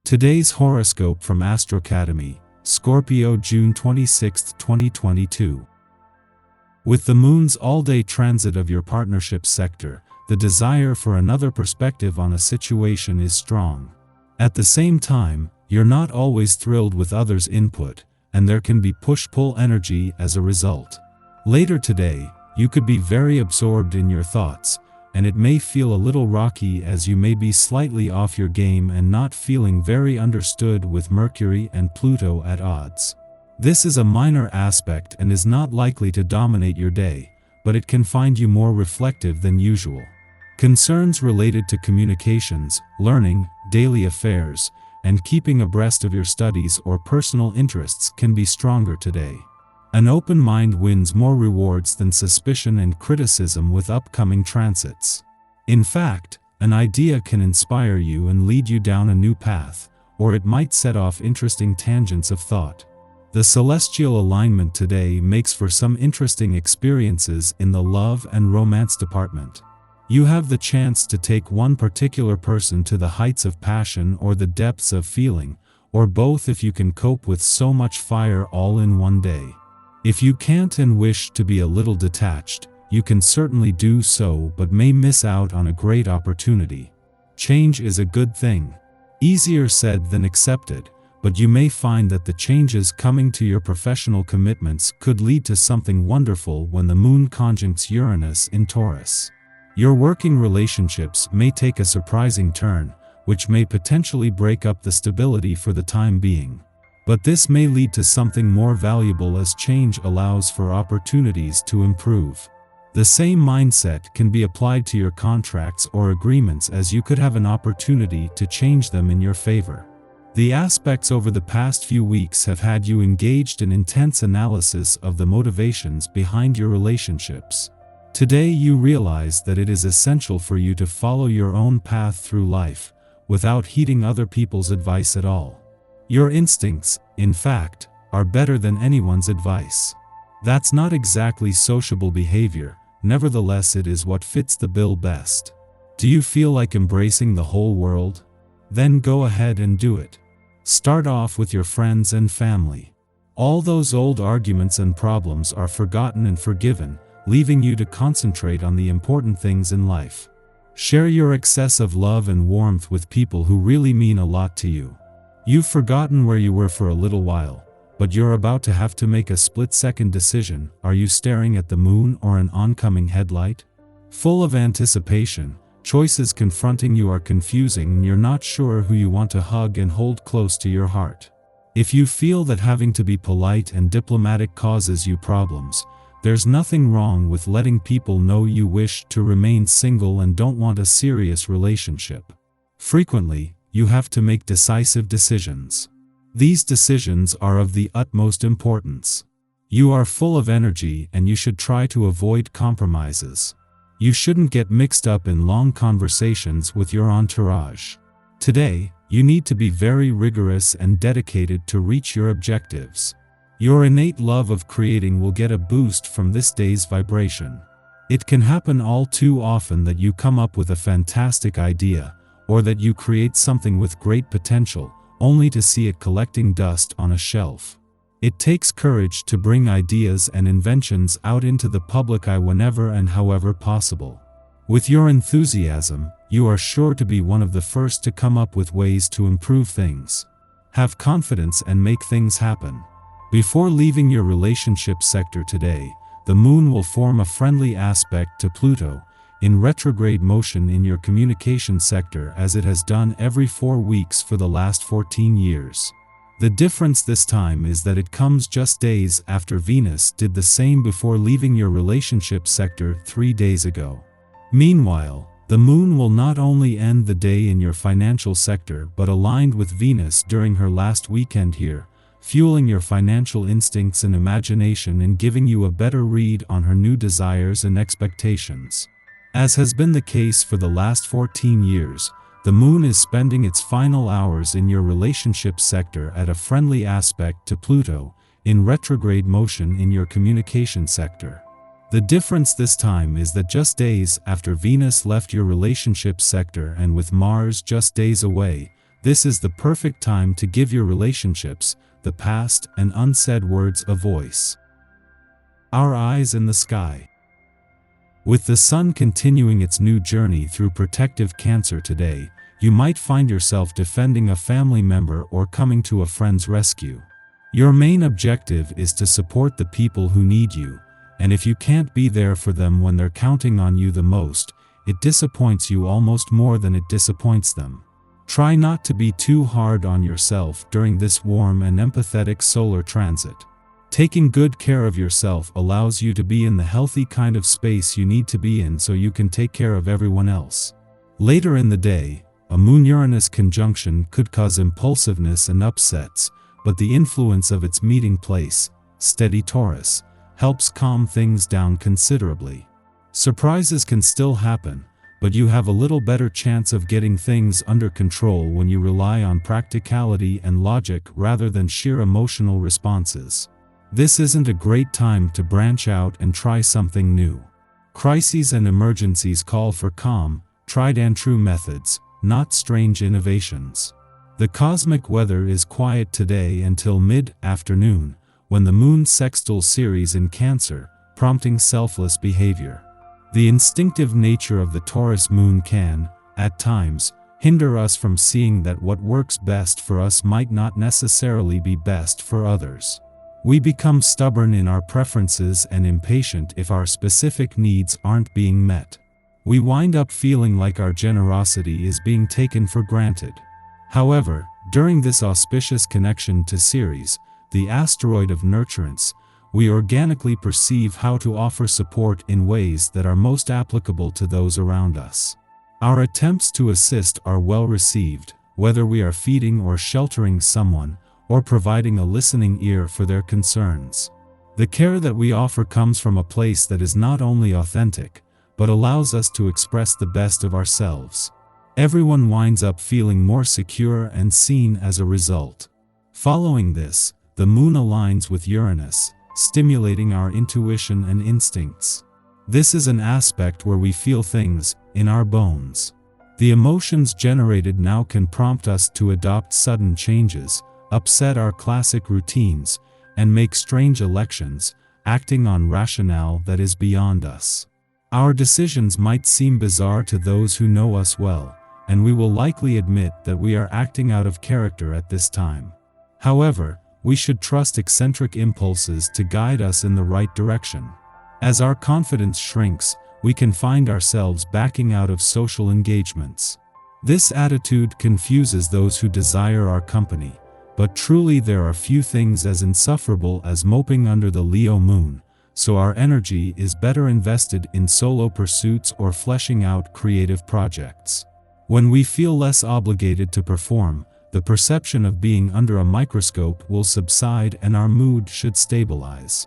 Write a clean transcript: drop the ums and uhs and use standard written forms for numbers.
Today's horoscope from Astrocademy, Scorpio June 26, 2022. With the moon's all-day transit of your partnership sector, the desire for another perspective on a situation is strong. At the same time, you're not always thrilled with others' input, and there can be push-pull energy as a result. Later today, you could be very absorbed in your thoughts, and it may feel a little rocky as you may be slightly off your game and not feeling very understood with Mercury and Pluto at odds. This is a minor aspect and is not likely to dominate your day, but it can find you more reflective than usual. Concerns related to communications, learning, daily affairs, and keeping abreast of your studies or personal interests can be stronger today. An open mind wins more rewards than suspicion and criticism with upcoming transits. In fact, an idea can inspire you and lead you down a new path, or it might set off interesting tangents of thought. The celestial alignment today makes for some interesting experiences in the love and romance department. You have the chance to take one particular person to the heights of passion or the depths of feeling, or both if you can cope with so much fire all in one day. If you can't and wish to be a little detached, you can certainly do so but may miss out on a great opportunity. Change is a good thing. Easier said than accepted, but you may find that the changes coming to your professional commitments could lead to something wonderful when the moon conjuncts Uranus in Taurus. Your working relationships may take a surprising turn, which may potentially break up the stability for the time being. But this may lead to something more valuable as change allows for opportunities to improve. The same mindset can be applied to your contracts or agreements, as you could have an opportunity to change them in your favor. The aspects over the past few weeks have had you engaged in intense analysis of the motivations behind your relationships. Today you realize that it is essential for you to follow your own path through life, without heeding other people's advice at all. Your instincts, in fact, are better than anyone's advice. That's not exactly sociable behavior, nevertheless it is what fits the bill best. Do you feel like embracing the whole world? Then go ahead and do it. Start off with your friends and family. All those old arguments and problems are forgotten and forgiven, leaving you to concentrate on the important things in life. Share your excess of love and warmth with people who really mean a lot to you. You've forgotten where you were for a little while, but you're about to have to make a split-second decision. Are you staring at the moon or an oncoming headlight? Full of anticipation, choices confronting you are confusing and you're not sure who you want to hug and hold close to your heart. If you feel that having to be polite and diplomatic causes you problems, there's nothing wrong with letting people know you wish to remain single and don't want a serious relationship. Frequently, you have to make decisive decisions. These decisions are of the utmost importance. You are full of energy and you should try to avoid compromises. You shouldn't get mixed up in long conversations with your entourage. Today, you need to be very rigorous and dedicated to reach your objectives. Your innate love of creating will get a boost from this day's vibration. It can happen all too often that you come up with a fantastic idea, or that you create something with great potential, only to see it collecting dust on a shelf. It takes courage to bring ideas and inventions out into the public eye whenever and however possible. With your enthusiasm, you are sure to be one of the first to come up with ways to improve things. Have confidence and make things happen. Before leaving your relationship sector today, the moon will form a friendly aspect to Pluto, in retrograde motion in your communication sector, as it has done every 4 weeks for the last 14 years. The difference this time is that it comes just days after Venus did the same before leaving your relationship sector 3 days ago. Meanwhile, the moon will not only end the day in your financial sector but aligned with Venus during her last weekend here, fueling your financial instincts and imagination and giving you a better read on her new desires and expectations. As has been the case for the last 14 years, the moon is spending its final hours in your relationship sector at a friendly aspect to Pluto, in retrograde motion in your communication sector. The difference this time is that just days after Venus left your relationship sector and with Mars just days away, This is the perfect time to give your relationships, the past and unsaid words, a voice. Our eyes in the sky. With the sun continuing its new journey through protective Cancer today, you might find yourself defending a family member or coming to a friend's rescue. Your main objective is to support the people who need you, and if you can't be there for them when they're counting on you the most, it disappoints you almost more than it disappoints them. Try not to be too hard on yourself during this warm and empathetic solar transit. Taking good care of yourself allows you to be in the healthy kind of space you need to be in so you can take care of everyone else. Later in the day, a Moon-Uranus conjunction could cause impulsiveness and upsets, but the influence of its meeting place, steady Taurus, helps calm things down considerably. Surprises can still happen, but you have a little better chance of getting things under control when you rely on practicality and logic rather than sheer emotional responses. This isn't a great time to branch out and try something new. Crises and emergencies call for calm, tried-and-true methods, not strange innovations. The cosmic weather is quiet today until mid-afternoon, when the moon sextiles Ceres in Cancer, prompting selfless behavior. The instinctive nature of the Taurus moon can, at times, hinder us from seeing that what works best for us might not necessarily be best for others. We become stubborn in our preferences and impatient if our specific needs aren't being met. We wind up feeling like our generosity is being taken for granted. However, during this auspicious connection to Ceres, the asteroid of nurturance, we organically perceive how to offer support in ways that are most applicable to those around us. Our attempts to assist are well received, whether we are feeding or sheltering someone, or providing a listening ear for their concerns. The care that we offer comes from a place that is not only authentic, but allows us to express the best of ourselves. Everyone winds up feeling more secure and seen as a result. Following this, the moon aligns with Uranus, stimulating our intuition and instincts. This is an aspect where we feel things in our bones. The emotions generated now can prompt us to adopt sudden changes, upset our classic routines, and make strange elections, acting on rationale that is beyond us. Our decisions might seem bizarre to those who know us well, and we will likely admit that we are acting out of character at this time. However, we should trust eccentric impulses to guide us in the right direction. As our confidence shrinks, we can find ourselves backing out of social engagements. This attitude confuses those who desire our company, but truly there are few things as insufferable as moping under the Leo moon, so our energy is better invested in solo pursuits or fleshing out creative projects. When we feel less obligated to perform, the perception of being under a microscope will subside and our mood should stabilize.